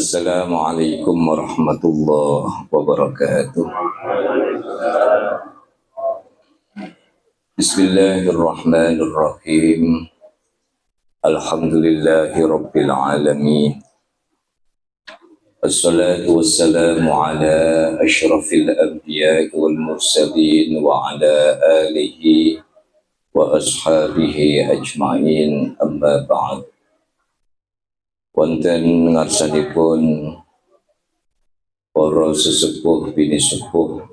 Assalamualaikum warahmatullahi wabarakatuh. Bismillahirrahmanirrahim. Alhamdulillahi rabbil alamin. Assalatu wassalamu ala asyrafil anbiya'i wal mursalin wa ala alihi wa ashabihi ajma'in, amma ba'd. Wonten ngarsanipun para sesepuh bini sepuh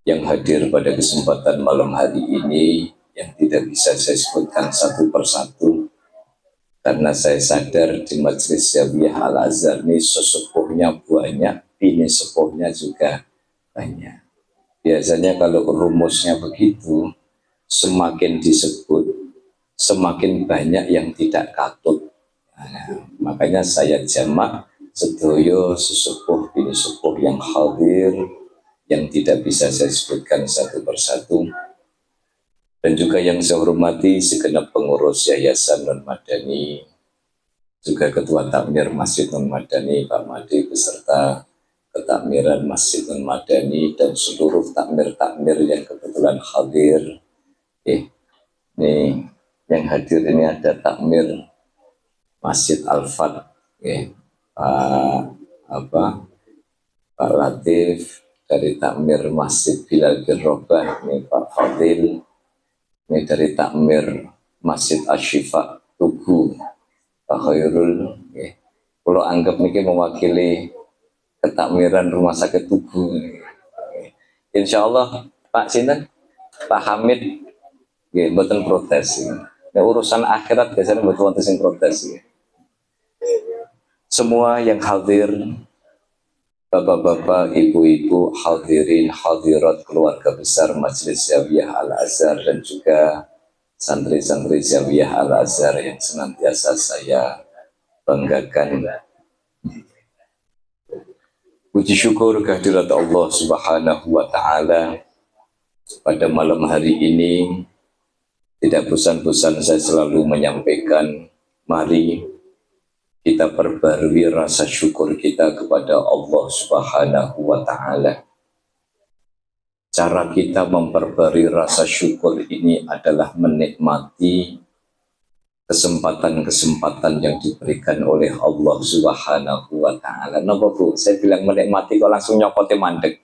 yang hadir pada kesempatan malam hari ini, yang tidak bisa saya sebutkan satu persatu karena saya sadar di Majelis Zawiyah Al-Azhar ini sesepuhnya banyak, bini sepuhnya juga banyak. Biasanya kalau rumusnya begitu, semakin disebut semakin banyak yang tidak katut. Nah, makanya saya jamak sedoyo sesepuh bini sepuh yang hadir, yang tidak bisa saya sebutkan satu persatu, dan juga yang saya hormati segenap pengurus Yayasan Non Madani, juga Ketua Takmir Masjid Non Madani Pak Madi beserta ketakmiran Masjid Non Madani dan seluruh takmir-takmir yang kebetulan hadir. Ini yang hadir ini ada takmir Masjid Al-Fat, Pak Latif, dari takmir Masjid Bilal bin Robah, ini Pak Fadil, ini dari takmir Masjid Ashifa Tugu, Pak Khairul. Kalau anggap ini mewakili ketakmiran Rumah Sakit Tugu. Insya Allah Pak Sinten, Pak Hamid, mboten protes. Ya, urusan akhirat biasanya mboten wonten sing protes. Semua yang hadir, bapak-bapak, ibu-ibu, hadirin, hadirat keluarga besar Majelis Zawiyah Al-Azhar dan juga santri-santri Zawiyah Al-Azhar yang senantiasa saya banggakan. Puji syukur kehadirat Allah Subhanahu wa Ta'ala. Pada malam hari ini tidak bosan-bosan saya selalu menyampaikan, mari kita perbarui rasa syukur kita kepada Allah Subhanahu wa Ta'ala. Cara kita memperbarui rasa syukur ini adalah menikmati kesempatan-kesempatan yang diberikan oleh Allah Subhanahu wa Ta'ala. Napa Bu? Saya bilang menikmati kok langsung nyokote mandek.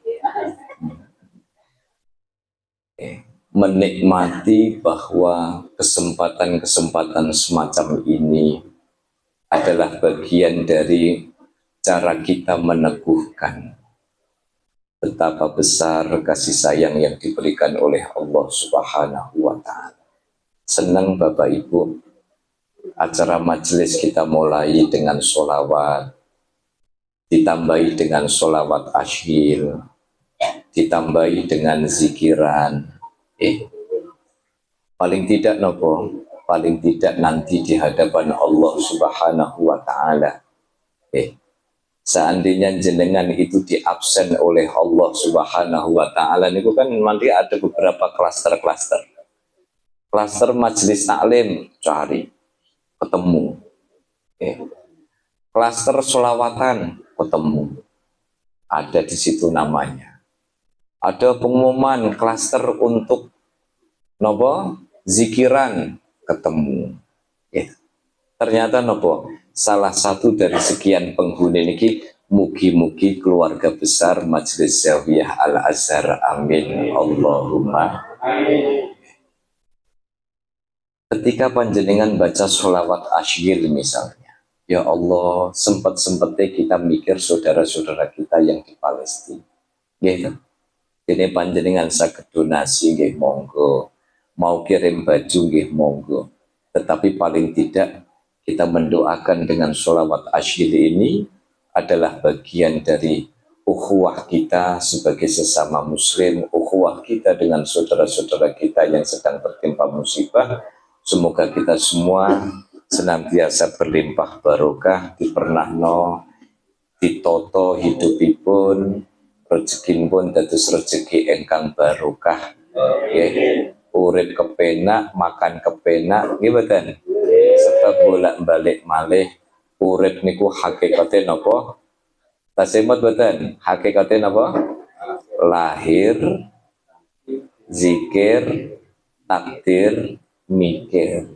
Menikmati bahwa kesempatan-kesempatan semacam ini adalah bagian dari cara kita meneguhkan betapa besar kasih sayang yang diberikan oleh Allah Subhanahu wa Ta'ala. Senang Bapak Ibu, acara majelis kita mulai dengan sholawat, ditambahi dengan sholawat asyir, ditambahi dengan zikiran. Paling tidak nopo, paling tidak nanti di hadapan Allah Subhanahu wa Ta'ala, seandainya jenengan itu diabsen oleh Allah Subhanahu wa Ta'ala, itu kan nanti ada beberapa klaster-klaster. Klaster majelis taklim cari ketemu, klaster sholawatan ketemu, ada di situ namanya. Ada pengumuman klaster untuk nopo zikiran ketemu. Ternyata nopo salah satu dari sekian penghuni niki mugi-mugi keluarga besar Majelis Zawiyah Al-Azhar. Amin Allahumma amin. Ketika panjenengan baca sholawat asyir misalnya, ya Allah, sempat-sempatnya kita mikir saudara-saudara kita yang di Palestina. Ini panjenengan saged donasi nggih monggo, mau kirim baju nggih monggo. Tetapi paling tidak kita mendoakan dengan sholawat asyir ini adalah bagian dari ukhuwah kita sebagai sesama muslim, ukhuwah kita dengan saudara-saudara kita yang sedang tertimpa musibah. Semoga kita semua senantiasa berlimpah barokah, dipernahno, ditoto hidupipun, rezekinipun dados rezeki ingkang barokah. Urip kepenak, makan kepenak, gimana? Serta bolak-balik malih Urip niku hakikate napa? Tasemot boten. Hakikate napa? Lahir, zikir, takdir, mikir.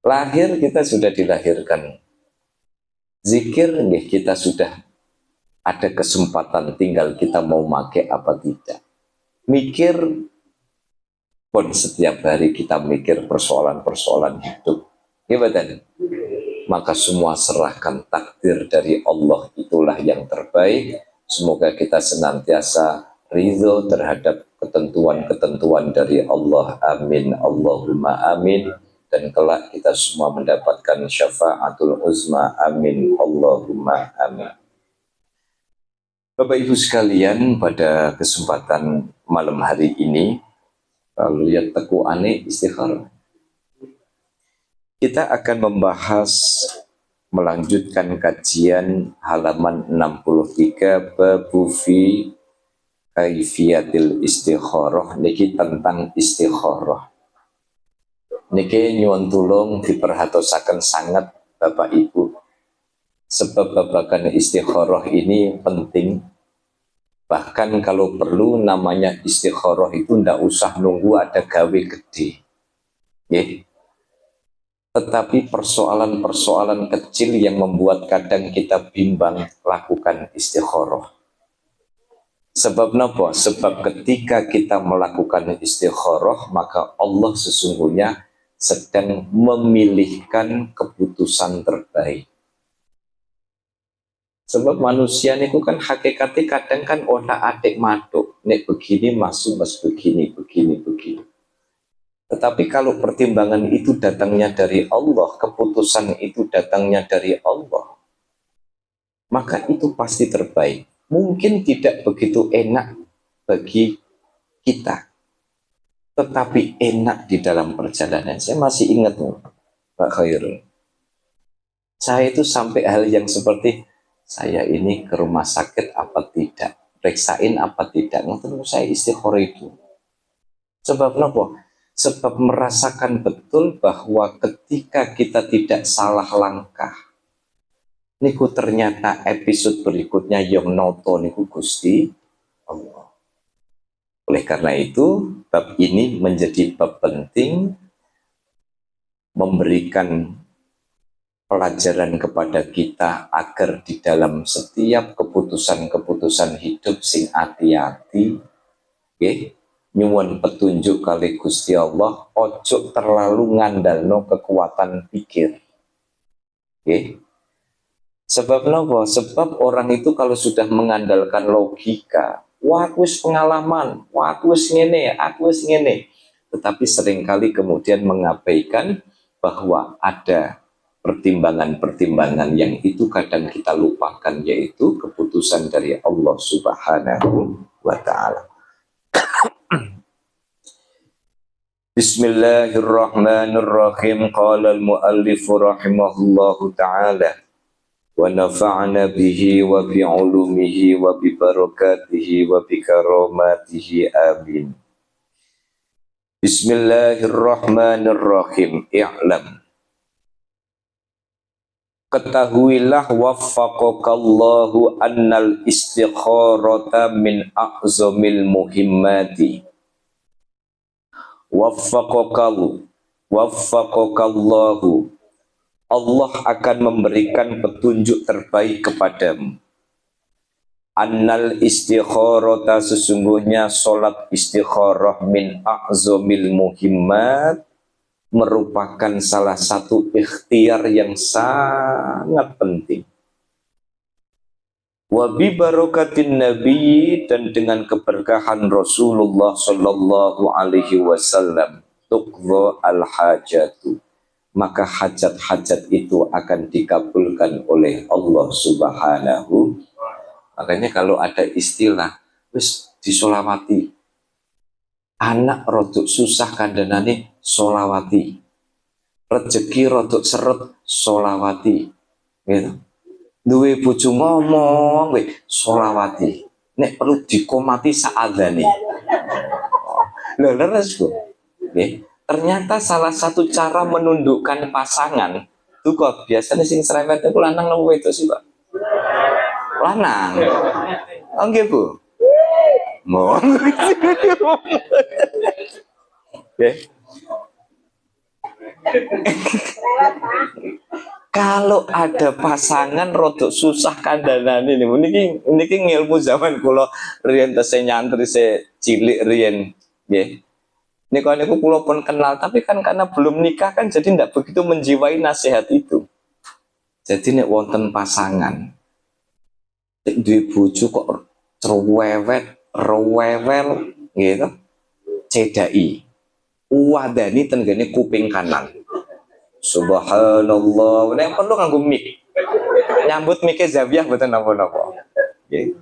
Lahir kita sudah dilahirkan. Zikir nih kita sudah ada kesempatan, tinggal kita mau make apa tidak. Mikir pun setiap hari kita mikir persoalan-persoalan hidup. Gimana? Maka semua serahkan, takdir dari Allah itulah yang terbaik. Semoga kita senantiasa ridho terhadap ketentuan-ketentuan dari Allah. Amin. Allahumma amin. Dan kelak kita semua mendapatkan syafaatul uzma. Amin. Allahumma amin. Bapak Ibu sekalian, pada kesempatan malam hari ini, lalu yang teku aneh istikharah, kita akan membahas, melanjutkan kajian halaman 63 babu fi kaifiyatil istikharah. Niki tentang istikharah. Niki nyuwun tulung diperhatosaken sangat Bapak Ibu. Sebab babagan istikharah ini penting. Bahkan kalau perlu namanya istikharah itu ndak usah nunggu ada gawe gede. Nggih. Tetapi persoalan-persoalan kecil yang membuat kadang kita bimbang, lakukan istikharah. Sebab napa? Sebab ketika kita melakukan istikharah, maka Allah sesungguhnya sedang memilihkan keputusan terbaik. Sebab manusia niku kan hakikatnya kadang kan otak-atik matuk, nek begini masuk mas begini. Tetapi kalau pertimbangan itu datangnya dari Allah, keputusan itu datangnya dari Allah, maka itu pasti terbaik. Mungkin tidak begitu enak bagi kita, tetapi enak di dalam perjalanan. Saya masih ingat Pak Khairul, saya itu sampai hal yang seperti, saya ini ke rumah sakit apa tidak, periksain apa tidak, ngoten saya istikharah itu. Sebab apa? Sebab merasakan betul bahwa ketika kita tidak salah langkah, niku ternyata episode berikutnya yang noto niku Gusti Allah. Oleh karena itu, bab ini menjadi bab penting, memberikan pelajaran kepada kita agar di dalam setiap keputusan-keputusan hidup sing hati-hati, nyuwun petunjuk kali Gusti Allah, ojo terlalu ngandalno kekuatan pikir. Sebab nopo? Sebab orang itu kalau sudah mengandalkan logika, wah aku wis pengalaman, wah aku wis ngene, aku wis ngene. Tetapi seringkali kemudian mengabaikan bahwa ada pertimbangan-pertimbangan yang itu kadang kita lupakan, yaitu keputusan dari Allah Subhanahu wa ta'ala. Bismillahirrahmanirrahim. Qala al-muallif rahimahullahu ta'ala wa nafa'na bihi wa bi ulumihi wa bi barakatihi wa bi karamatihi amin. Bismillahirrahmanirrahim. I'lam, ketahuilah waffaqakallahu annal istikharata min a'zamil muhimmati. Waffaqakallahu, Allah akan memberikan petunjuk terbaik kepadamu. Annal istikharata, sesungguhnya solat istikharah min a'zamil muhimmat, merupakan salah satu ikhtiar yang sangat penting. Wa bi barakatin nabi, dan dengan keberkahan Rasulullah sallallahu alaihi wasallam, tuqdha al hajatu, maka hajat-hajat itu akan dikabulkan oleh Allah Subhanahu. Makanya kalau ada istilah wis disolawati, anak rodok susah kandhanane solawati, rezeki rodok seret solawati, gitu. Duwe bojo ngomong solawati, nek perlu dikomati saadzane. Lho leres Bu. Ternyata salah satu cara menundukkan pasangan Tuh kok biasanya sing serempet itu lanang nopo itu sih Pak? Lanang. Oh nggih Bu. Mau. Oke. Kalau ada pasangan rodok susah kandanan ini, niki ilmu zaman kula riyen tesih nyantri se cilik riyen, nggih. Niku kula pun kenal, tapi kan karena belum nikah kan jadi tidak begitu menjiwai nasihat itu. Jadi nek wonten pasangan, duwe bojo kok rewel gitu, cedai. Wadani tenggene kuping kanan. Subhanallah, nek perlu nganggo mic. Nyambut mic Zawiyah mboten napa-napa. Nggih.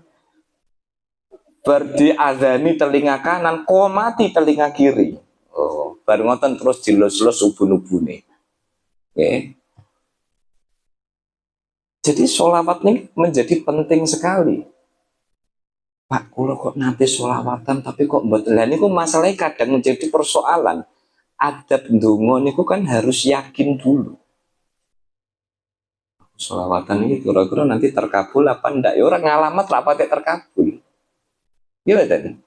Berdi azani telinga kanan, komati telinga kiri. Oh, bar ngoten terus dilus-lus ubun-ubune. Nggih. Jadi sholawat ini menjadi penting sekali. Pak, kalau kok nanti sholawatan tapi kok mboten. Lah niku masalahnya kadang menjadi persoalan. Adab ndonga niku kan harus yakin dulu. Sholawatan ini kira-kira nanti terkabul apa ndak? Ya orang ngalamat apa terkabul. Ya tadi.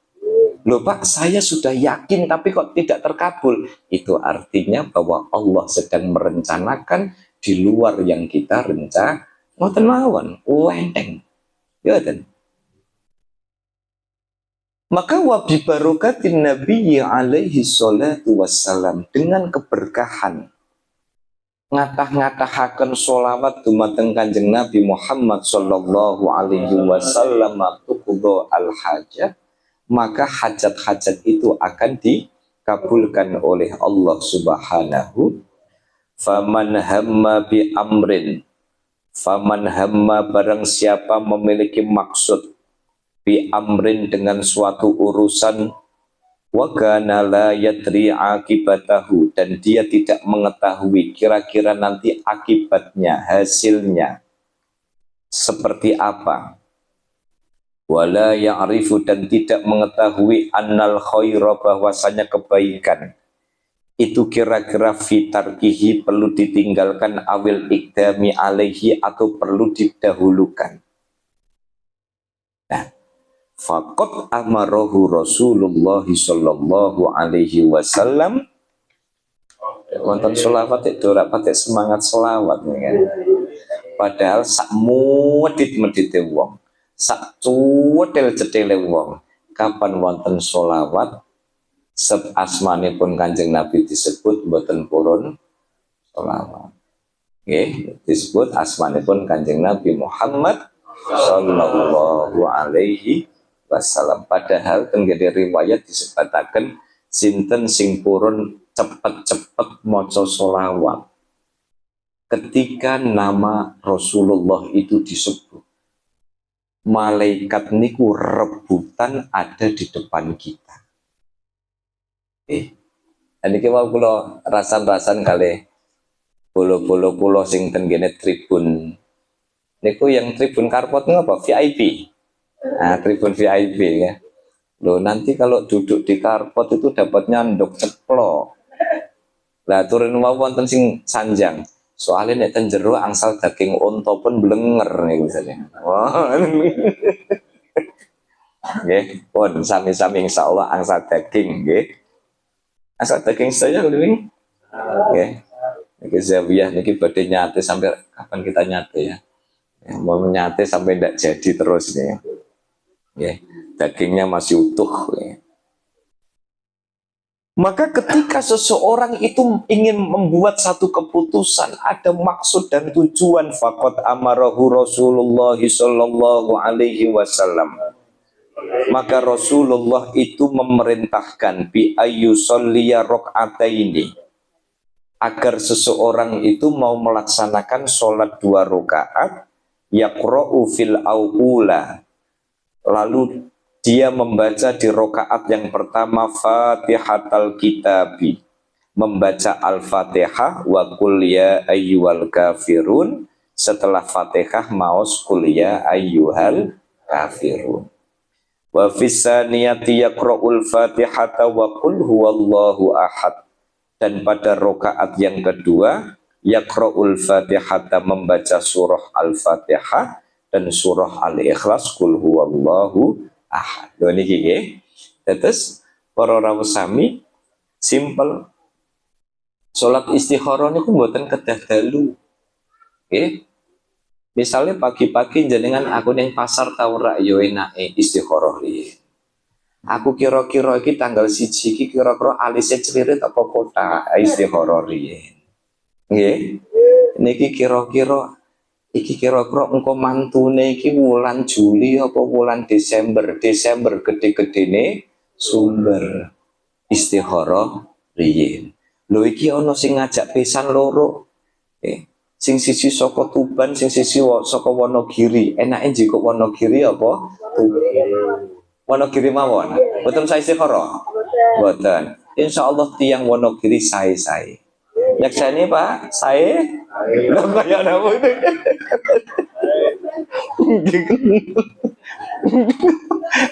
Loh Pak, saya sudah yakin tapi kok tidak terkabul. Itu artinya bahwa Allah sedang merencanakan di luar yang kita rencanakan. Ngoten mawon, enteng. Ya tadi. Maka wabi barokatin Nabi alaihi salatu wassalam, dengan keberkahan ngatah-ngatahaken sholawat dumateng Kanjeng Nabi Muhammad sallallahu alaihi wasallam tuqdo al hajat, maka hajat-hajat itu akan dikabulkan oleh Allah Subhanahu. Faman hamma bi amrin, faman hamma barang siapa memiliki maksud bi amrin dengan suatu urusan, wa kana la yadri akibatahu, dan dia tidak mengetahui kira-kira nanti akibatnya, hasilnya seperti apa, wala ya'rifu, dan tidak mengetahui annal khaira, bahwasanya kebaikan itu kira-kira fitarkihi perlu ditinggalkan, awil ikdami alaihi, atau perlu didahulukan. Nah, faqad amarahu Rasulullah sallallahu alaihi wasallam. Wonten selawat itu ora patek semangat selawat kan. Padahal sak medit-medite wong, sak cuwetel-cetele wong, kapan wonten selawat asmanipun Kanjeng Nabi disebut mboten purun selawat. Nggih, disebut asmanipun Kanjeng Nabi Muhammad sallallahu alaihi wasallam. Padahal tenggene riwayat disebutaken sinten sing purun cepet-cepet maca sholawat ketika nama Rasulullah itu disebut, malaikat niku rebutan ada di depan kita. Niki wae kula rasan-rasan kali bolo-bolo kula sing tenggene tribun niku, yang tribun karpot ngapa VIP. Nah, tribun VIP ya. Loh, nanti kalau duduk di karpot itu dapatnya ndok ceplok. Lah turun mau wonten sing sanjang. Soalnya nek ten jero angsal daging unta pun blenger nih misalnya. Wah. Nggih, pun sami-sami insyaallah angsal daging nggih. Angsal daging saya lho. Nggih. Niki Zawiyah niki badhe nyate sampai kapan kita nyate ya. Mau nyate sampai tidak jadi terus nih. Ya, dagingnya masih utuh. Ya. Maka ketika seseorang itu ingin membuat satu keputusan, ada maksud dan tujuan, faqad amarahu Rasulullah sallallahu alaihi wasallam. Maka Rasulullah itu memerintahkan bi ayyusalliya rakaataini, agar seseorang itu mau melaksanakan sholat 2 rakaat, yaqra'u fil awula, lalu dia membaca di rakaat yang pertama Fatihatal Kitabi, membaca Al-Fatihah, wa qul ya ayyuhal kafirun, setelah Fatihah maos qul ya ayyuhal kafirun. Wa fis saniyati yaqra'ul Fatihata wa qul huwallahu ahad, dan pada rakaat yang kedua yaqra'ul Fatihata, membaca surah Al-Fatihah dan surah Al-Ikhlas, kul huwallahu ahad. Lho niki nggih. Terus para rawuh sami simple. Salat istikharah niku mboten kedah dalu. Nggih. Misalnya pagi-pagi jenengan aku ning pasar tau rak yo enake istikharah riyen. Aku kira-kira iki tanggal 1 iki kira-kira alise celirit apa kota istikharah riyen. Nggih. Niki kira-kira engko mantune iki wulan Juli apa wulan Desember. Desember gede-gedene sumber istikharah riyin. Lho iki ana sing ngajak pisan loro. Sing sisi saka Tuban, sing sisi saka Wonogiri. Enake njiko Wonogiri apa? Wonogiri mawon. Mboten saya istikharah. Mboten. Insyaallah tiang Wonogiri sae-sae. Nyaksani Pak, sae. Lho kaya napa itu?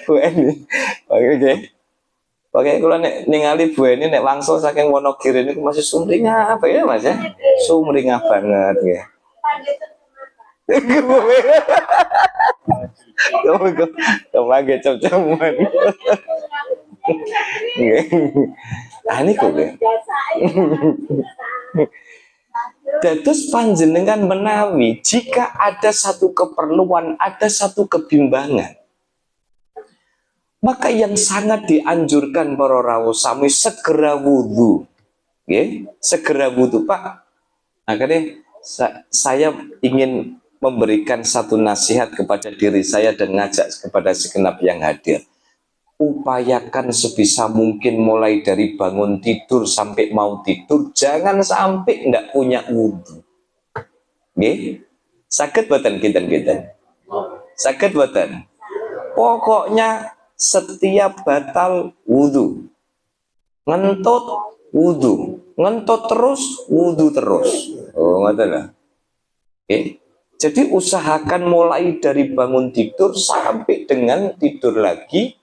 Bu Eni. Oke. Oke, kalau ningali Bu Eni nek langsung saking Wonogiri ini masih sumringah apa ya Mas ya? Sumringah banget ya. Kamu cem-ceman. Ah ini kok ya. Dados panjenengan menawi jika ada satu keperluan, ada satu kebimbangan, maka yang sangat dianjurkan para rawuh sami segera wudhu. Segera wudhu Pak. Makanya saya ingin memberikan satu nasihat kepada diri saya dan ngajak kepada segenap yang hadir. Upayakan sebisa mungkin mulai dari bangun tidur sampai mau tidur, jangan sampai tidak punya wudhu. Sakit boten kinten-kinten. Sakit boten. Pokoknya setiap batal wudhu, ngentut wudhu, ngentut terus wudhu terus. Oh ngoten lah. Jadi usahakan mulai dari bangun tidur sampai dengan tidur lagi,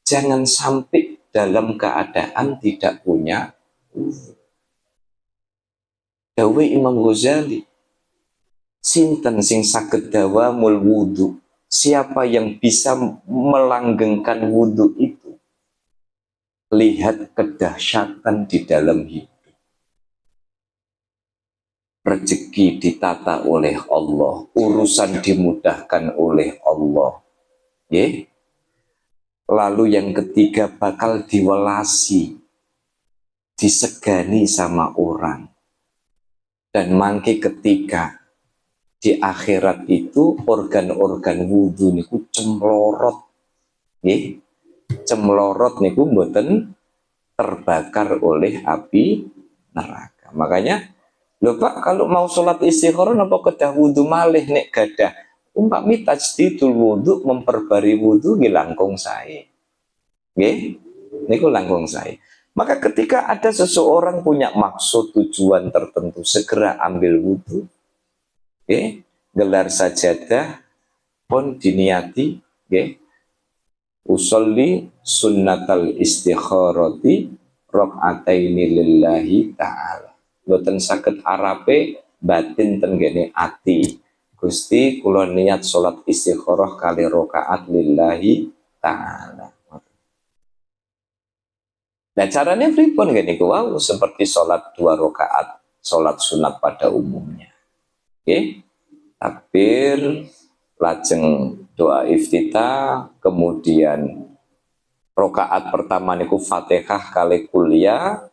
jangan sampai dalam keadaan tidak punya wudhu. Dawe Imam Ghazali, sinten sing saged dawamul wudhu. Siapa yang bisa melanggengkan wudhu itu, lihat kedahsyatan di dalam hidup. Rezeki ditata oleh Allah, urusan dimudahkan oleh Allah. Lalu yang ketiga bakal diwelasi, disegani sama orang. Dan mangke ketika di akhirat itu organ-organ wudhu niku cemlorot. Cemlorot niku mboten terbakar oleh api neraka. Makanya lho Pak, kalau mau sholat istikharah napa kedah wudhu malih nek gadah umpami tajdidul wudhu, memperbari wudhu nggih langkung sae. Nggih, niku langkung sae. Maka ketika ada seseorang punya maksud tujuan tertentu, segera ambil wudhu. Gelar sajadah pun diniati, usolli sunnatal istikharati rakaataini lillahi ta'ala. Boten saged arape batin tenggene ati. Gusti kula niat salat istikharah kali rakaat lillahi ta'ala. Nah caranya pripun ngene iku wau seperti salat 2 rakaat, salat sunat pada umumnya. Takbir, lajeng doa iftitah, kemudian rokaat pertama niku Fatihah kali kuliah,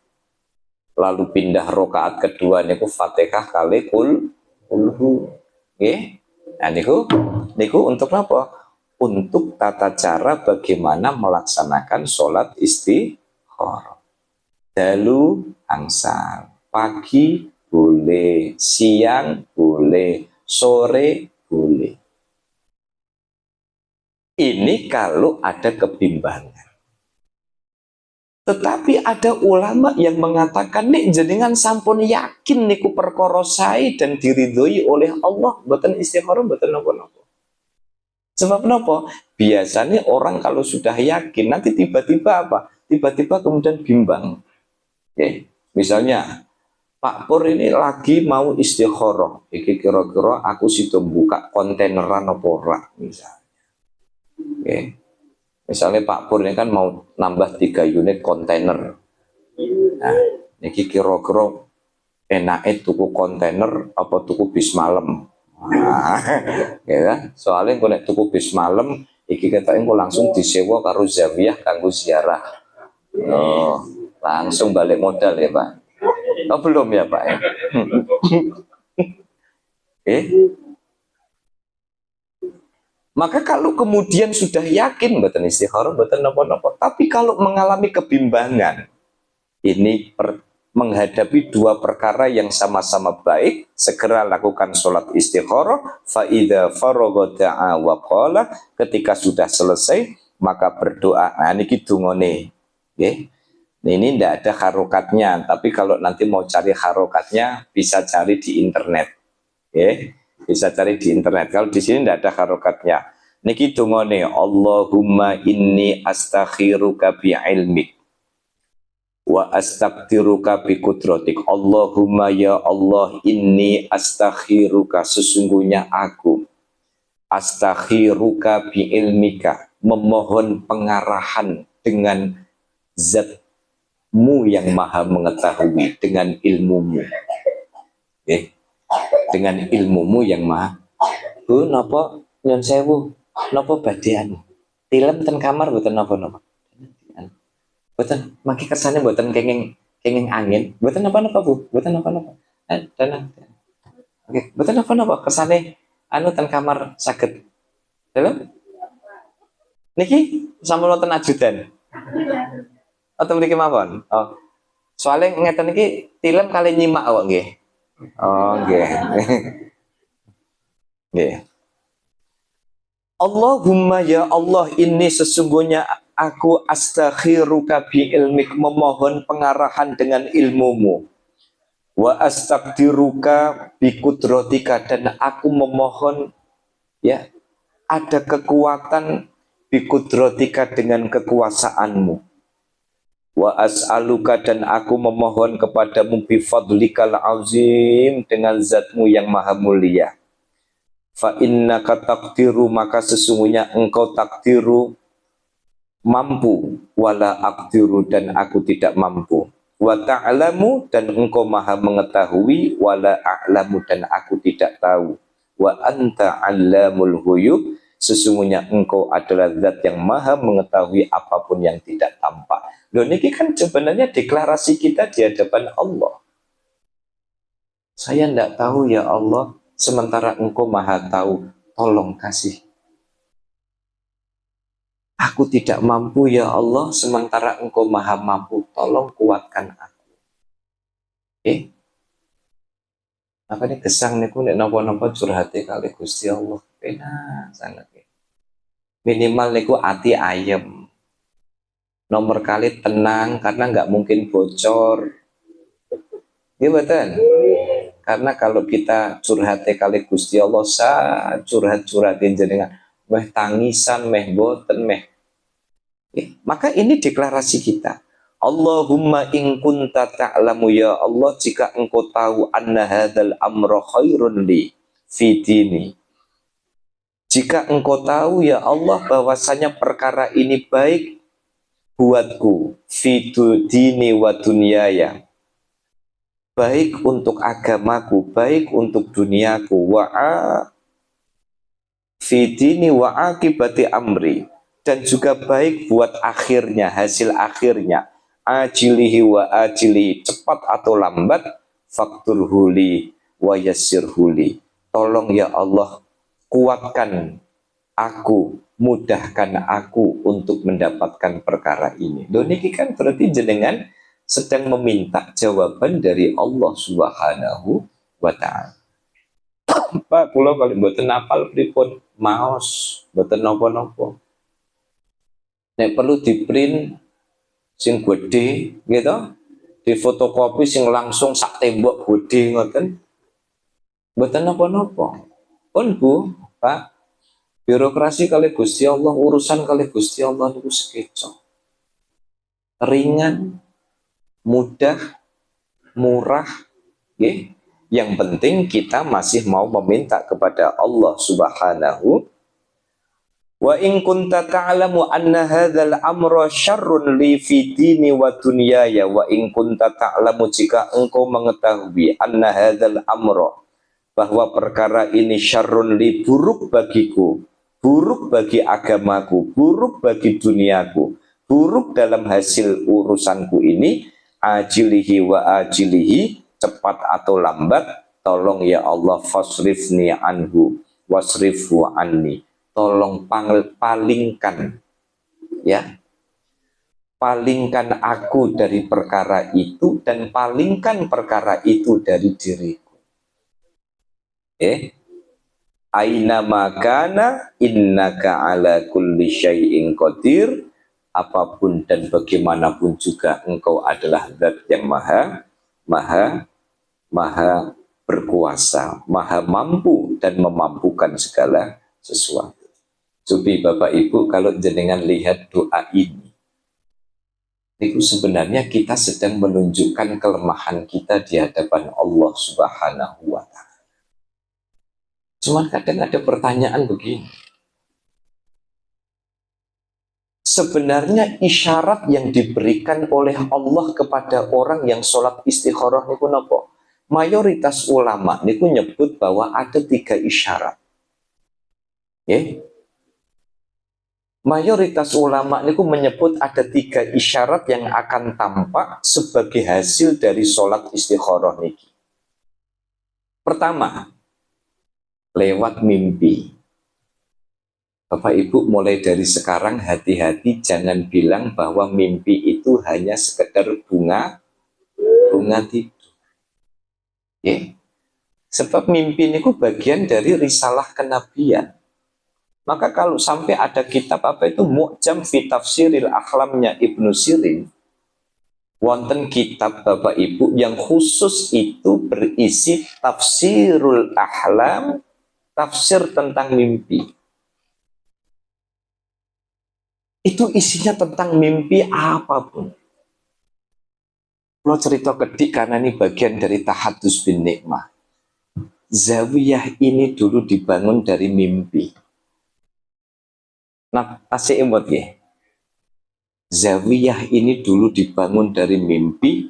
lalu pindah rokaat kedua niku Fatihah kali kulhu. Nah niku untuk apa? Untuk tata cara bagaimana melaksanakan sholat istikharah. Dalu angsal, pagi boleh, siang boleh, sore boleh. Ini kalau ada kebimbangan. Tetapi ada ulama yang mengatakan nek jenengan sampun yakin niku perkara sae dan diridhoi oleh Allah, mboten istikharah mboten napa-napa. Sebab napa? Biasanya orang kalau sudah yakin nanti tiba-tiba apa? Tiba-tiba kemudian bimbang. Misalnya Pak Pur ini lagi mau istikharah. Iki kira-kira aku situ buka kontaineran apa ora misalnya. Oke. Misalnya Pak Pur ini kan mau nambah 3 unit kontainer. Nah, iki kira-kira enake tuku kontainer apa tuku bis malam. Nah, ya, soalnya kalau tuku bis malam iki kata engko langsung disewa karo Zawiyah kanggo ziarah. Oh, langsung balik modal ya, Pak. Oh, belum ya, Pak ya? Maka kalau kemudian sudah yakin mboten istikharah, mboten napa-napa, tapi kalau mengalami kebimbangan, ini menghadapi dua perkara yang sama-sama baik, segera lakukan sholat istikharah. Fa idza faragha da'a wa qala, ketika sudah selesai maka berdoa. Nah niki dungane. Nggih. Ini tidak ada harokatnya, tapi kalau nanti mau cari harokatnya bisa cari di internet. Bisa cari di internet. Kalau di sini tidak ada harokatnya. Niki dungane, Allahumma inni astakhiruka bi ilmik wa astaqdiruka bi kudratik. Allahumma ya Allah, inni astakhiruka, sesungguhnya aku astakhiruka bi ilmika, memohon pengarahan dengan zatmu yang maha mengetahui, dengan ilmumu. Dengan ilmumu yang maha. Bu, napa nyon sewu, napa badean tilem ten kamar boten napa-napa. Boten, maki kersane boten kenging angin. Boten napa-napa, Bu. Boten napa-napa. Tenang. Oke, boten napa-napa kersane anu ten kamar saged. Dalam niki sampun wonten ajudan. Atau mriki mawon. Oh. Soalnya ngeten niki tilem kali nyimak kok nggih. Oh, nggih. Nggih. Allahumma ya Allah, ini sesungguhnya aku astakhiruka bi ilmik, memohon pengarahan dengan ilmumu. Wa astaqdiruka bi kudratika, dan aku memohon ya ada kekuatan bi kudratika dengan kekuasaanmu. Wa as'aluka, dan aku memohon kepadamu bi fadlikal azim, dengan zatmu yang maha mulia. Fa innaka taqdiru, maka sesungguhnya engkau takdiru mampu, wala aqdiru, dan aku tidak mampu. Wa ta'lamu, dan engkau maha mengetahui, wala a'lamu, dan aku tidak tahu. Wa anta 'allamul ghuyub, sesungguhnya engkau adalah zat yang maha mengetahui apapun yang tidak tampak. Loh niki kan sebenarnya deklarasi kita di hadapan Allah. Saya tidak tahu ya Allah, sementara engkau maha tahu, tolong kasih. Aku tidak mampu ya Allah, sementara engkau maha mampu, tolong kuatkan aku. Makanya gesang niku nek napa-napa curhate kali Gusti Allah. Enak sangat. Minimal niku ati ayem. Nomor kali tenang, karena nggak mungkin bocor. Iya betul. Karena kalau kita curhat kali Gusti Allah, curhatin jenengan, meh tangisan, meh boten, meh. Maka ini deklarasi kita. Allahumma in kunta ta'lamu ya Allah, jika engkau tahu anna hadzal amra khairun li fi dini. Jika engkau tahu ya Allah bahwasanya perkara ini baik buatku fi dini wa dunyaya, baik untuk agamaku, baik untuk duniaku, fi dini wa akibati amri, dan juga baik buat akhirnya, hasil akhirnya, ajilihi wa ajilihi, cepat atau lambat, faktur huli wa yassir huli. Tolong ya Allah, kuatkan aku, mudahkan aku untuk mendapatkan perkara ini. Loh niki kan berarti jenengan sedang meminta jawaban dari Allah Subhanahu wa ta'ala. Pak, kula kali mboten napal pripun maos, mboten napa-napa. Nek perlu di print sing gede gitu, di fotokopi sing langsung sak tembok gede ngoten. Mboten napa-napa. Pun Bu, Pak, birokrasi kali Gusti Allah, urusan kali Gusti Allah niku sekeco. Ringan, mudah, murah, Okay? Yang penting kita masih mau meminta kepada Allah Subhanahu. Wa in kunta ta'lamu anna hadzal amra syarrun li fi dini wa dunyaya wa in kunta ta'lamu, jika engkau mengetahui anna hadzal amra, bahwa perkara ini syarrun li, buruk bagiku, buruk bagi agamaku, buruk bagi duniaku, buruk dalam hasil urusanku ini, ajilihi wa ajilihi, cepat atau lambat, tolong ya Allah, fasrifni anhu wasrifu anni, tolong palingkan, ya, palingkan aku dari perkara itu dan palingkan perkara itu dari diriku. Aina makana innaka ala kulli syai'in qadir, apapun dan bagaimanapun juga engkau adalah zat yang maha berkuasa, maha mampu dan memampukan segala sesuatu. Jadi Bapak Ibu, kalau jenengan lihat doa ini, itu sebenarnya kita sedang menunjukkan kelemahan kita di hadapan Allah Subhanahu wa Ta'ala. Cuman kadang ada pertanyaan begini. Sebenarnya isyarat yang diberikan oleh Allah kepada orang yang sholat istikharah niku napa? Mayoritas ulama niku nyebut bahwa ada 3 isyarat. Mayoritas ulama niku menyebut ada 3 isyarat yang akan tampak sebagai hasil dari sholat istikharah niki. Pertama, lewat mimpi. Bapak Ibu mulai dari sekarang hati-hati, jangan bilang bahwa mimpi itu hanya sekedar bunga tidur. Sebab mimpi itu bagian dari risalah kenabian. Maka kalau sampai ada kitab apa itu Mu'jam fi Tafsiril Ahlamnya Ibnu Sirin, wonten kitab Bapak Ibu yang khusus itu berisi tafsirul ahlam, tafsir tentang mimpi. Itu isinya tentang mimpi apapun. Lo cerita kedik karena ini bagian dari tahadus bin nikmah. Zawiyah ini dulu dibangun dari mimpi. Nah, asik emot ya. Zawiyah ini dulu dibangun dari mimpi.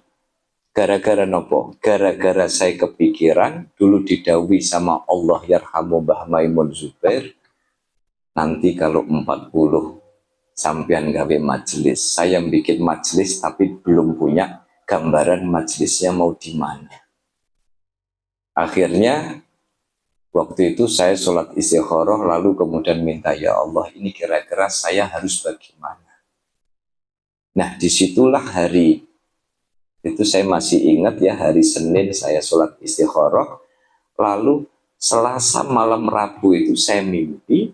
Gara-gara nopo? Gara-gara saya kepikiran, dulu didawai sama Allah yarhamu Mbah Maimun Zubair, nanti kalau 40 sampean gawe majelis, saya bikin majelis tapi belum punya gambaran majelisnya mau di mana. Akhirnya waktu itu saya sholat istikharah, lalu kemudian minta, ya Allah ini kira-kira saya harus bagaimana. Nah disitulah hari itu saya masih ingat ya, hari Senin saya sholat istikharah, lalu Selasa malam Rabu itu saya mimpi.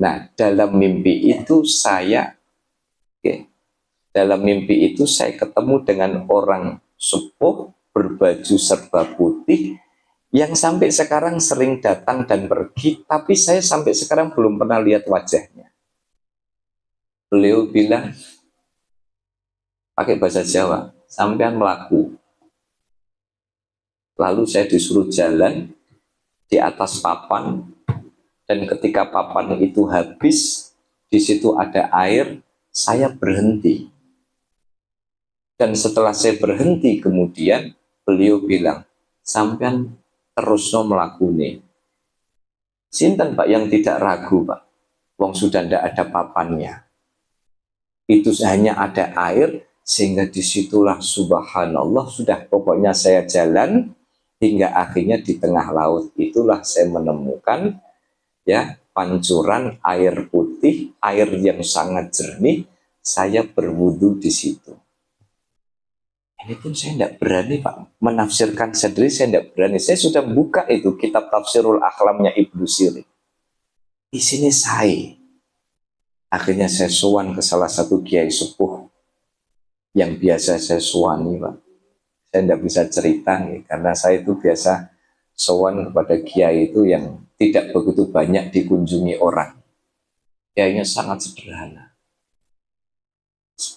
Nah dalam mimpi itu saya ketemu dengan orang sepuh berbaju serba putih yang sampai sekarang sering datang dan pergi, tapi saya sampai sekarang belum pernah lihat wajahnya. Beliau bilang pakai bahasa Jawa, sampean melaku. Lalu saya disuruh jalan di atas papan, dan ketika papan itu habis, di situ ada air, saya berhenti. Dan setelah saya berhenti, kemudian beliau bilang, sampean terus no melakuni. Sinten Pak yang tidak ragu Pak, wong sudah tidak ada papannya. Itu hanya ada air, sehingga disitulah subhanallah, sudah pokoknya saya jalan, hingga akhirnya di tengah laut itulah saya menemukan ya pancuran air putih, air yang sangat jernih, saya berwudu di situ. Ini pun saya tidak berani Pak menafsirkan sendiri, saya tidak berani. Saya sudah buka itu kitab Tafsirul Ahlamnya Ibnu Sirin. Di sini saya akhirnya saya sowan ke salah satu kiai sepuh yang biasa saya soani Pak. Saya tidak bisa cerita nih, karena saya itu biasa sowan kepada kiai itu yang tidak begitu banyak dikunjungi orang. Kiainya sangat sederhana.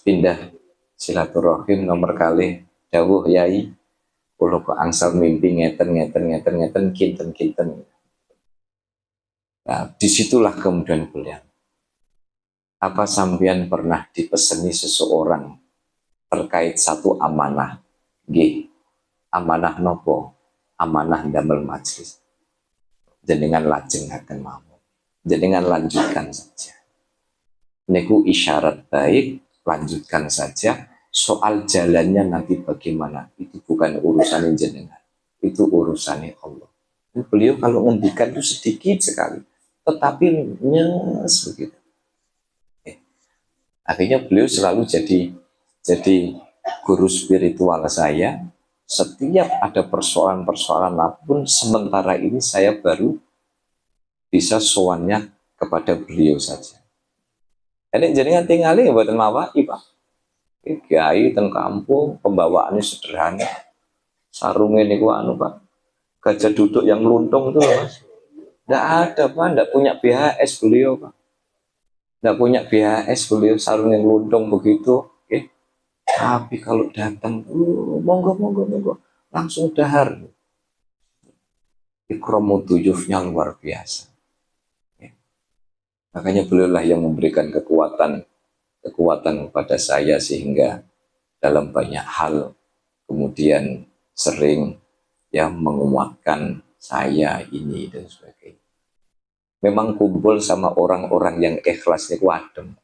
Pindah silaturahim nomor kali dawuh yai, Kalau kok angsal mimpi ngeten kinten. Nah, disitulah kemudian beliau. Apa sampean pernah dipeseni seseorang terkait satu amanah? Nggih, amanah nopo? Amanah damel majlis. Jenengan lajengaken mawon. Jenengan lanjutkan saja. Niku isyarat baik, lanjutkan saja. Soal jalannya nanti bagaimana, itu bukan urusan jenengan. Itu urusannya Allah. Beliau kalau ngendikan itu sedikit sekali, tetapi nyes begitu. Akhirnya beliau selalu jadi guru spiritual saya. Setiap ada persoalan-persoalan apapun, sementara ini saya baru bisa soannya kepada beliau saja. Ini jenengan tinggalin buatan mawai Pak. Kiai teng kampung, pembawaannya sederhana. Sarungnya niku anu Pak. Gajah duduk yang luntung itu loh Mas. Nggak ada Pak, nggak punya BHS beliau Pak. Nggak punya BHS beliau, sarung yang luntung begitu. Okay. Tapi kalau datang, monggo, langsung dahar. Ikromu tuyufnya luar biasa. Okay. Makanya beliaulah yang memberikan kekuatan kepada saya sehingga dalam banyak hal kemudian sering ya menguatkan saya ini dan sebagainya. Memang kumpul sama orang-orang yang ikhlas itu adem.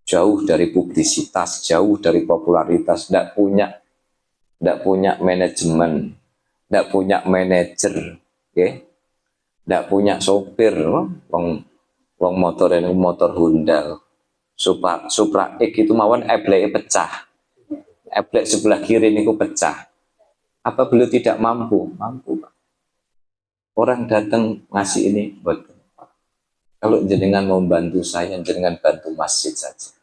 Jauh dari publisitas, jauh dari popularitas, tidak punya manajemen, tidak punya manajer, okay? Tidak punya sopir, wong motor ini motor Honda, Supra X itu mawon eblek pecah, eblek sebelah kiri ini pecah. Apa beliau tidak mampu? Mampu Pak. Orang datang ngasih ini buat kalau jenengan mau bantu saya, jenengan bantu masjid saja.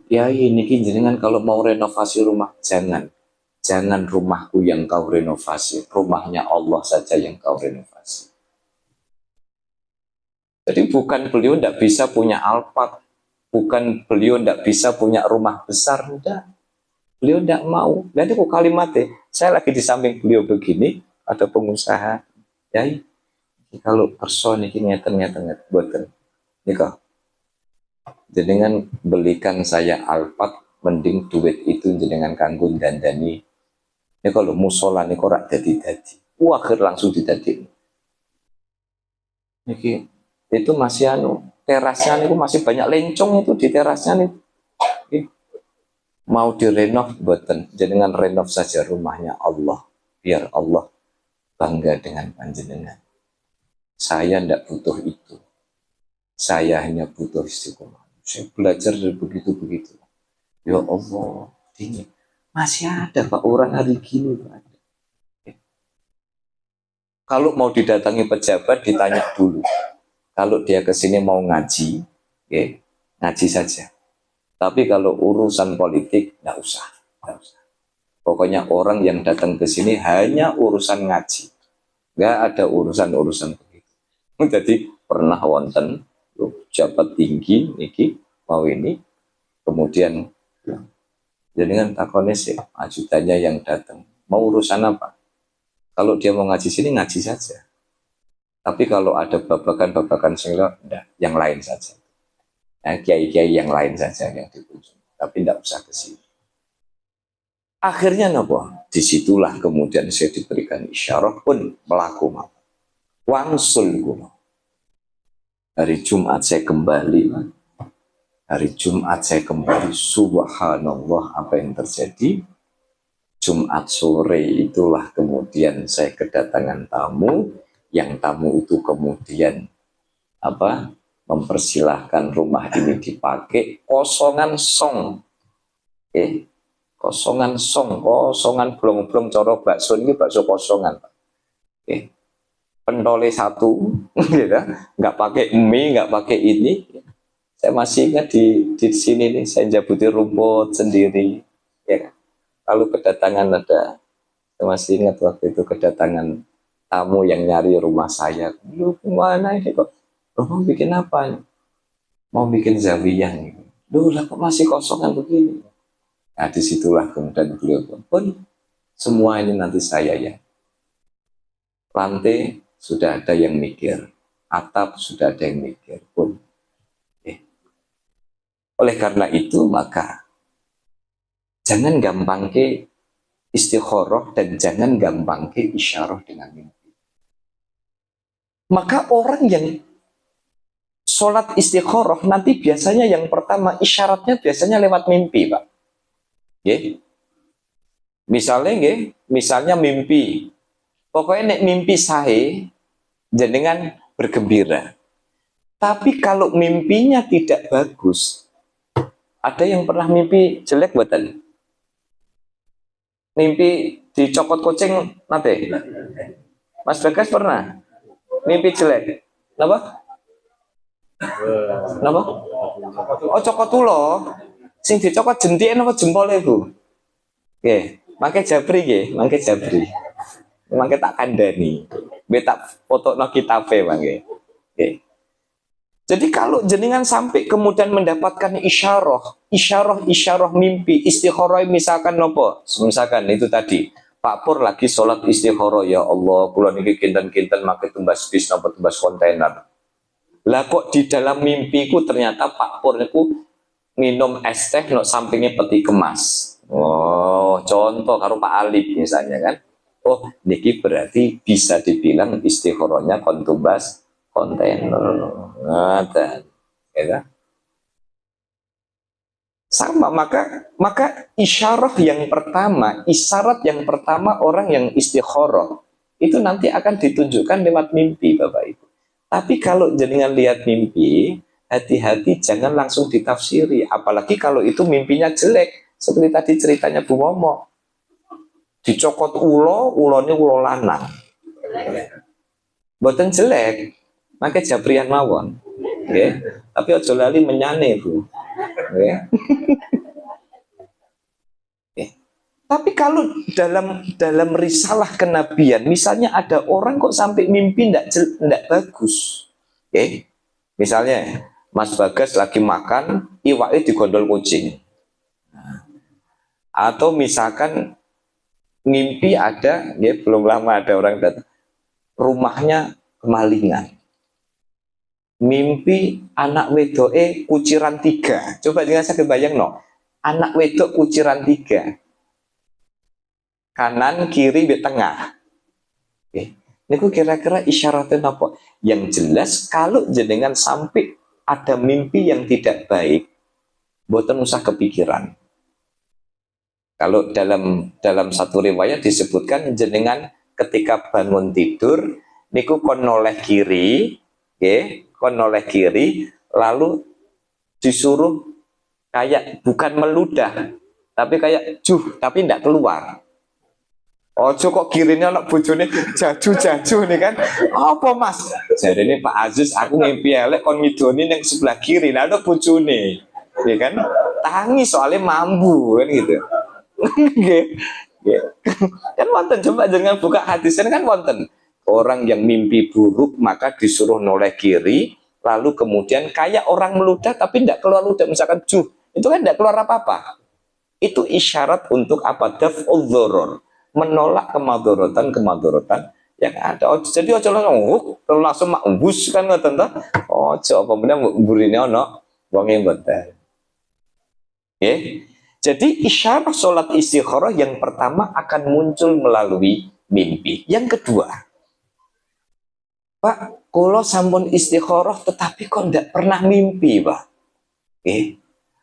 Ya ini jenengan kalau mau renovasi rumah, jangan rumahku yang kau renovasi, rumahnya Allah saja yang kau renovasi. Jadi bukan beliau tidak bisa punya Alphard, bukan beliau tidak bisa punya rumah besar, enggak. Beliau tidak mau. Dan itu kalimatnya, saya lagi di samping beliau begini, ada pengusaha, ya kalau person ini ngeten buatan, nikah. Jenengan belikan saya Alphard, mending duit itu jenengan kanggo dandani. Ini kalau musola ini korak dadi-dadi. Akhir langsung didadi. Niki itu masih terasnya itu masih banyak lencong itu di terasnya nih. Mau direnov buatan, jenengan renov saja rumahnya Allah, biar Allah bangga dengan panjenengan. Saya tidak butuh itu. Saya hanya butuh istiqomah. Saya belajar dari begitu-begitu. Ya Allah, ini masih ada Pak orang hari gini Pak. Kalau mau didatangi pejabat ditanya dulu. Kalau dia ke sini mau ngaji, ngaji saja. Tapi kalau urusan politik nggak usah. Pokoknya orang yang datang ke sini hanya urusan ngaji, nggak ada urusan begitu. Jadi pernah wonten jabat tinggi niki mau ini, kemudian jenengan takone sih ajudannya yang datang mau urusan apa? Kalau dia mau ngaji sini ngaji saja. Tapi kalau ada babakan sehingga yang lain saja. Nah, kiai-kiai yang lain saja yang dikunjungi. Tapi tidak usah ke sini. Akhirnya nopo? Disitulah kemudian saya diberikan isyarah pun melaku mau. Wangsul kuno. Hari Jumat saya kembali. Subhanallah apa yang terjadi. Jumat sore itulah kemudian saya kedatangan tamu. Yang tamu itu kemudian mempersilahkan rumah ini dipakai kosongan song. Kosongan blong-blong coro bakso ini bakso kosongan. Pentole satu, gitu. Nggak pakai mie, nggak pakai ini. Saya masih ingat di sini nih, saya jabuti rumput sendiri. Ya, lalu kedatangan saya masih ingat waktu itu kedatangan tamu yang nyari rumah saya. Lu kemana ini kok? Mau bikin apa? Mau bikin zawiyah nih. Duh lah kok masih kosongan begini? Nah, disitulah kemudian beliau pun semua ini nanti saya ya. Lantai sudah ada yang mikir, atap sudah ada yang mikir pun. Oleh karena itu maka jangan gampang ke istikharah dan jangan gampang ke isyarah dengan mimpi. Maka orang yang sholat istikharah nanti biasanya yang pertama isyaratnya biasanya lewat mimpi, Pak. Ye? Misalnya mimpi. Pokoknya nek mimpi sahe jenengan bergembira. Tapi kalau mimpinya tidak bagus, ada yang pernah mimpi jelek buatan? Mimpi dicopot kucing nanti? Mas Bagas pernah? Mimpi jelek? Kenapa? Kenapa? Oh, cokot tulo. Sing dicokot jentike napa jempole, Bu? Nggih, mangke jabri nggih, mangke jabri. Mangke tak kandhani. Mbek tak fotokno kitabe mangke. Nggih. Jadi kalau jenengan sampai kemudian mendapatkan isyarah mimpi, istikharah misalkan nopo, misalkan itu tadi, Pak Pur lagi sholat istikharah, ya Allah, kula niki kinten-kinten make tumbas bis napa tumbas kontainer. Lah kok di dalam mimpiku ternyata Pak Pur niku minum es teh no sampingnya peti kemas. Oh, contoh karo Pak Alif misalnya kan. Oh, niki berarti bisa dibilang istikharahnya kontumbas kontainer. Ngaten. Ya. Sama maka isyarat yang pertama orang yang istikharah itu nanti akan ditunjukkan lewat mimpi, Bapak Ibu. Tapi kalau jenengan lihat mimpi, hati-hati jangan langsung ditafsiri, apalagi kalau itu mimpinya jelek, seperti tadi ceritanya Bu Momo. Dicokot ulone ulo lanang. Mboten jelek, maka jabrian mawon. Okay. Tapi ojo lali menyane, Bu. Okay. Okay. Tapi kalau dalam risalah kenabian, misalnya ada orang kok sampai mimpi ndak bagus. Okay. Misalnya Mas Bagas lagi makan, iwaknya digondol kucing. Atau misalkan mimpi ada, ya belum lama ada orang datang, rumahnya kemalingan. Mimpi anak wedoke kuciran 3. Coba jangan saya kebayang no. Anak wedok kuciran 3. Kanan, kiri, di tengah. Oke. Ini kira-kira isyaratnya apa? Yang jelas kalau jenengan sampai ada mimpi yang tidak baik, boten usah kepikiran. Kalau dalam satu riwayat disebutkan jenengan ketika bangun tidur niku kon noleh kiri, okay, kon noleh kiri, lalu disuruh kayak bukan meludah, tapi kayak tapi tidak keluar. Ojo kok kirinya anak bojone jaju nih kan? Apa Mas? Jadi ini Pak Aziz, aku ngimpi elek kon ngidoni yang sebelah kiri, lalu bojone, ya kan? Tangi soalnya mambu kan gitu. Kan wonten, coba jangan buka hadisnya kan wonten. Orang yang mimpi buruk maka disuruh noleh kiri, lalu kemudian kayak orang meludah tapi tidak keluar ludah, misalkan itu kan tidak keluar apa-apa. Itu isyarat untuk apa? Daf'ul dzaror, menolak kemadharatan yang ada. Oh, jadi ojo langsung makbus kan ngoten ta? Ojo apa bener mburine ana wong e mboten. Nggih. Jadi isyarat sholat istikharah yang pertama akan muncul melalui mimpi. Yang kedua, Pak, kalau sampun istikharah tetapi kok tidak pernah mimpi, Pak.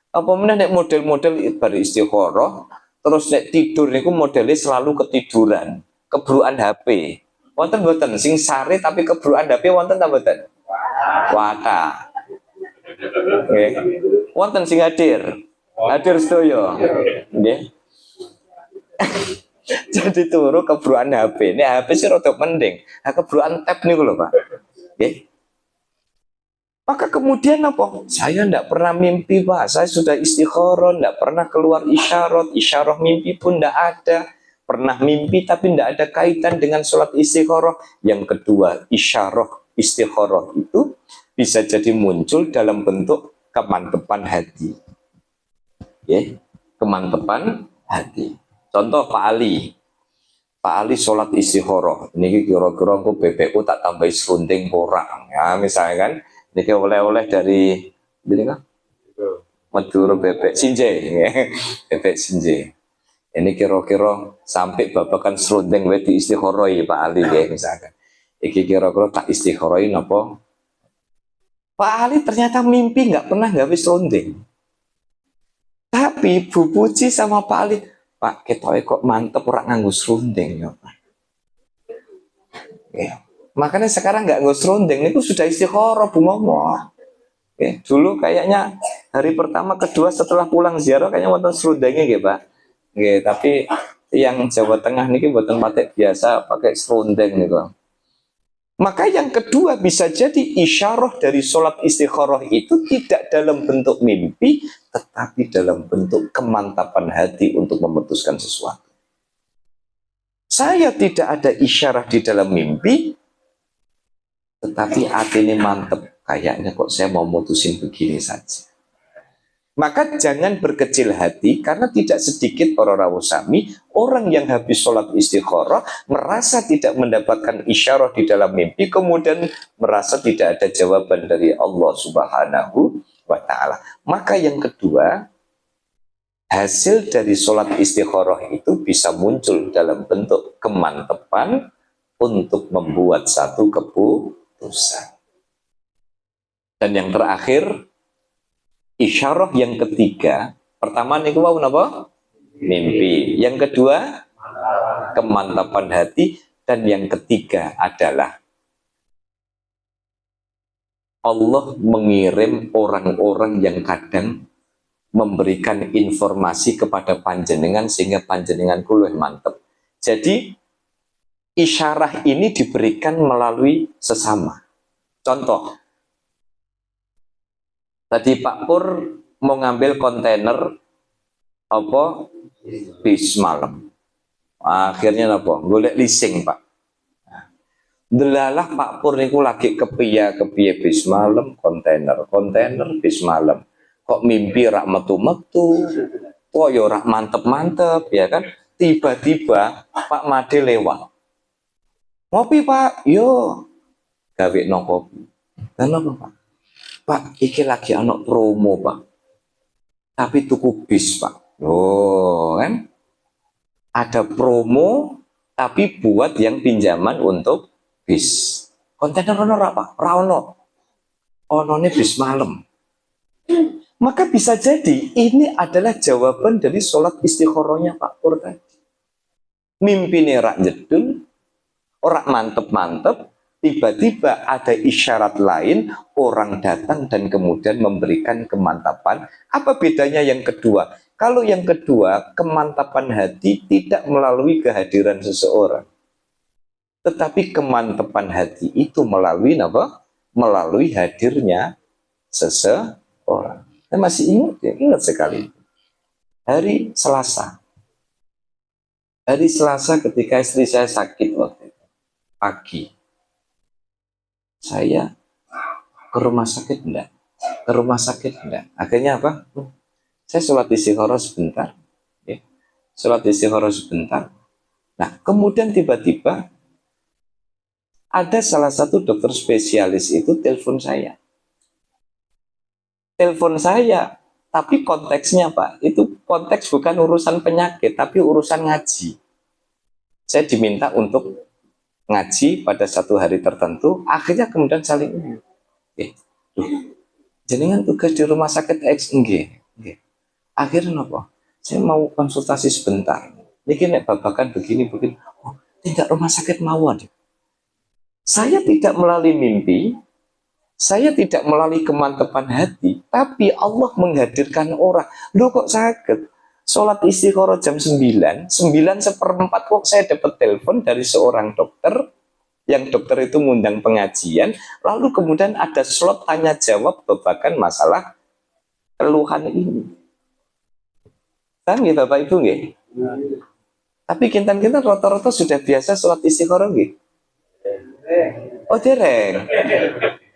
Apa meneh nek model-model bar istikharah terus nek tidur niku modelnya selalu ketiduran, kebruan HP. Wonten mboten sing sare tapi kebruan HP wonten ta mboten? Wata. Nggih. Wonten sing hadir. Hadir sedaya. Nggih. Jadi turu kebruan HP. Ini HP sih rada mending. Nah, kebruan tab niku lho, Pak. Nggih. Maka kemudian apa? Saya tidak pernah mimpi, Pak. Saya sudah istikharah, tidak pernah keluar isyarah mimpi pun tidak ada. Pernah mimpi tapi tidak ada kaitan dengan sholat istikharah. Yang kedua, isyarah istikharah itu bisa jadi muncul dalam bentuk kemantepan hati. Ya, kemantepan hati. Contoh Pak Ali. Pak Ali sholat istikharah. Niki kira-kira aku BPU tak tambahi serunding porang. Ya misalnya kan, niki oleh-oleh dari kan? Madura bebek sinje, bebek sinje. Ini kira-kira sampai babakan serunding wedi istikharah Pak Ali ya misalkan. Iki kira-kira tak istikharah napa? Pak Ali ternyata mimpi nggak pernah gawe serunding. Tapi Bu Puji sama Pak Ali, Pak ketoke kok mantep ora nganggo serunding ya Pak. Ya. Makanya sekarang nggak nganggo serunding itu sudah istikharah Bu Momo. Ya. Dulu kayaknya hari pertama kedua setelah pulang ziarah kayaknya wonten serundingnya gitu Pak. Nggih, tapi yang Jawa Tengah niki mboten patek biasa pakai serundeng niku. Maka yang kedua bisa jadi isyarah dari sholat istikharah itu tidak dalam bentuk mimpi, tetapi dalam bentuk kemantapan hati untuk memutuskan sesuatu. Saya tidak ada isyarah di dalam mimpi, tetapi hati ini mantep. Kayaknya kok saya mau mutusin begini saja. Maka jangan berkecil hati karena tidak sedikit para rawuh sami orang yang habis sholat istikharah merasa tidak mendapatkan isyarah di dalam mimpi kemudian merasa tidak ada jawaban dari Allah Subhanahu wa ta'ala. Maka yang kedua, hasil dari sholat istikharah itu bisa muncul dalam bentuk kemantepan untuk membuat satu keputusan. Dan yang terakhir, isyarah yang ketiga, pertama niku wau napa? Mimpi. Yang kedua, kemantapan hati, dan yang ketiga adalah Allah mengirim orang-orang yang kadang memberikan informasi kepada panjenengan sehingga panjenengan luwih mantep. Jadi isyarah ini diberikan melalui sesama. Contoh, tadi Pak Pur mau ngambil kontainer apa bis malam. Akhirnya apa? Golek leasing Pak. Delalah Pak Pur niku lagi kepiye bis malam, kontainer bis malam. Kok mimpi rak metu-metu, kok ya rak mantep-mantep ya kan? Tiba-tiba Pak Made lewat. Ngopi Pak, yo gawe no kopi. Dan apa Pak? Pak, iki lagi anak promo Pak. Tapi tuku bis Pak. Oh kan? Ada promo tapi buat yang pinjaman untuk bis. Kontainer ono ora Pak? Ora ono. Onone bis malam. Maka bisa jadi ini adalah jawaban dari sholat istikharahnya Pak Pur tadi. Mimpine rak jedul, ora mantep-mantep, tiba-tiba ada isyarat lain, orang datang dan kemudian memberikan kemantapan. Apa bedanya yang kedua? Kalau yang kedua, kemantapan hati tidak melalui kehadiran seseorang. Tetapi kemantapan hati itu melalui apa? Melalui hadirnya seseorang. Saya masih ingat, ya, ingat sekali. Hari Selasa. Hari Selasa ketika istri saya sakit waktu itu, pagi. Saya ke rumah sakit enggak? Ke rumah sakit enggak? Akhirnya apa? Saya sholat istikharah sebentar. Ya. Sholat istikharah sebentar. Nah, kemudian tiba-tiba ada salah satu dokter spesialis itu telepon saya. Telepon saya, tapi konteksnya Pak, itu konteks bukan urusan penyakit, tapi urusan ngaji. Saya diminta untuk ngaji pada satu hari tertentu, akhirnya kemudian saling jenengan tugas di rumah sakit X nggih. Akhirnya apa? Saya mau konsultasi sebentar. Niki nek babakan begini. Oh, tidak rumah sakit mawon. Saya tidak melalui mimpi, saya tidak melalui kemantapan hati, tapi Allah menghadirkan orang. Loh kok sakit? Sholat istikharah jam 9 seperempat kok saya dapat telepon dari seorang dokter, yang dokter itu ngundang pengajian, lalu kemudian ada slot tanya jawab babakan masalah keluhan ini. Kan gitu Bapak Ibu nggih? Tapi kintan-kintan rata-rata sudah biasa sholat istikharah nggih? Oh dereng.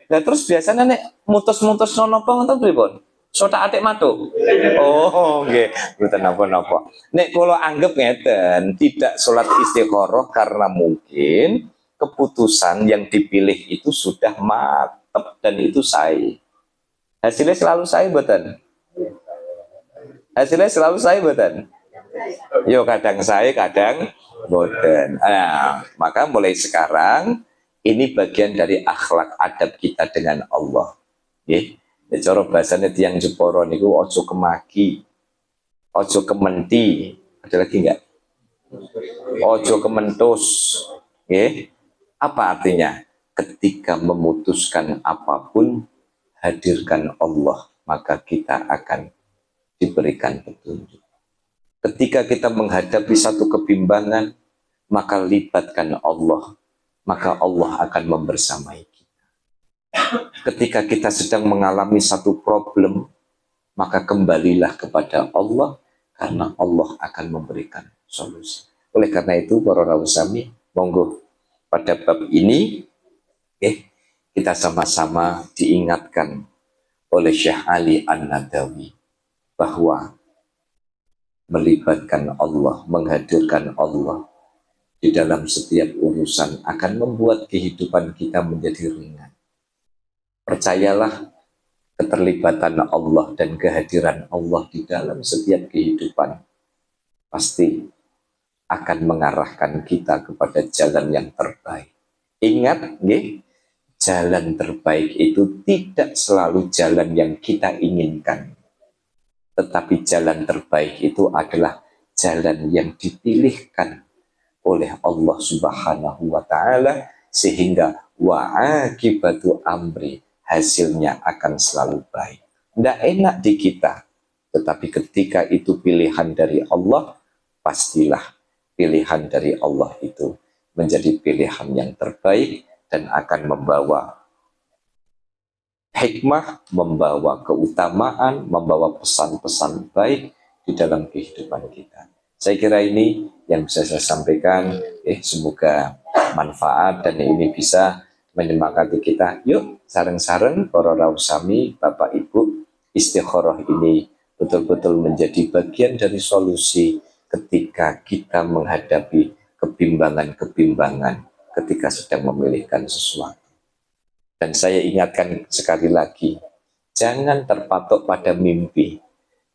Nah terus biasanya nek mutus-mutus nono apa ngoten pripun? So tak atik matuk. Oh, nggih. Mboten napa-napa. Nek kula anggap ngeten, tidak sholat istikharah karena mungkin keputusan yang dipilih itu sudah mantep dan itu sahih. Hasilnya selalu sahih mboten? Hasilnya selalu sahih mboten? Yo kadang sahih, kadang mboten. Nah, maka mulai sekarang ini bagian dari akhlak adab kita dengan Allah. Nggih. Ya, cara bahasanya tiang Jeporo niku ojo kemaki, ojo kementi, ada lagi enggak? Ojo kementus. Nggih. Apa artinya? Ketika memutuskan apapun, hadirkan Allah, maka kita akan diberikan petunjuk. Ketika kita menghadapi satu kebimbangan, maka libatkan Allah, maka Allah akan membersamai kita. Ketika kita sedang mengalami satu problem, maka kembalilah kepada Allah, karena Allah akan memberikan solusi. Oleh karena itu, para rawusami, monggo pada bab ini, kita sama-sama diingatkan oleh Syekh Ali An-Nadawi bahwa melibatkan Allah, menghadirkan Allah di dalam setiap urusan akan membuat kehidupan kita menjadi ringan. Percayalah, keterlibatan Allah dan kehadiran Allah di dalam setiap kehidupan pasti akan mengarahkan kita kepada jalan yang terbaik. Ingat, jalan terbaik itu tidak selalu jalan yang kita inginkan. Tetapi jalan terbaik itu adalah jalan yang dipilihkan oleh Allah Subhanahu wa Ta'ala, sehingga wa'akibatu amri, hasilnya akan selalu baik. Tidak enak di kita, tetapi ketika itu pilihan dari Allah, pastilah pilihan dari Allah itu menjadi pilihan yang terbaik dan akan membawa hikmah, membawa keutamaan, membawa pesan-pesan baik di dalam kehidupan kita. Saya kira ini yang bisa saya sampaikan. Semoga manfaat dan ini bisa menyemangati kita. Yuk, sareng-sareng para rawusami, Bapak Ibu, istikharah ini betul-betul menjadi bagian dari solusi ketika kita menghadapi kebimbangan-kebimbangan ketika sedang memilihkan sesuatu. Dan saya ingatkan sekali lagi, jangan terpatok pada mimpi,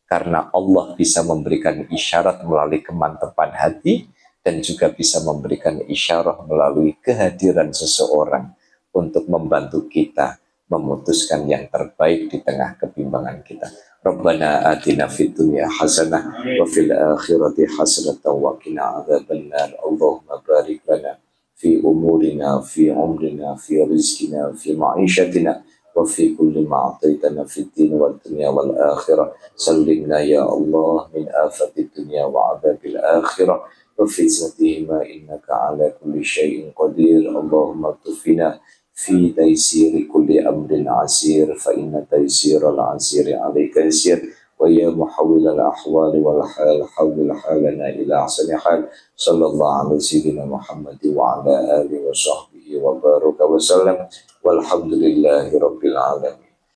karena Allah bisa memberikan isyarat melalui kemantapan hati dan juga bisa memberikan isyarat melalui kehadiran seseorang untuk membantu kita memutuskan yang terbaik di tengah kebimbangan kita. Rabbana atina fid dunya hasanah wa fil akhirati hasanah wa qina adzabannar. Allahumma barik lana في أمورنا في عمرنا في رزقنا في معيشتنا وفي كل ما أعطيتنا في الدين والدنيا والآخرة. سلمنا يا الله من آفة الدنيا وعذاب الآخرة وفتنتهما إنك على كل شيء قدير. اللهم اكفنا في تيسير كل أمر عسير، فإن تيسير العسير عليك يسير. ويا محول الأحوال والحال حول حالنا إلى أحسن حال. صلى الله على سيدنا محمد وعلى آله وصحبه وبارك وسلم والحمد لله رب العالمين.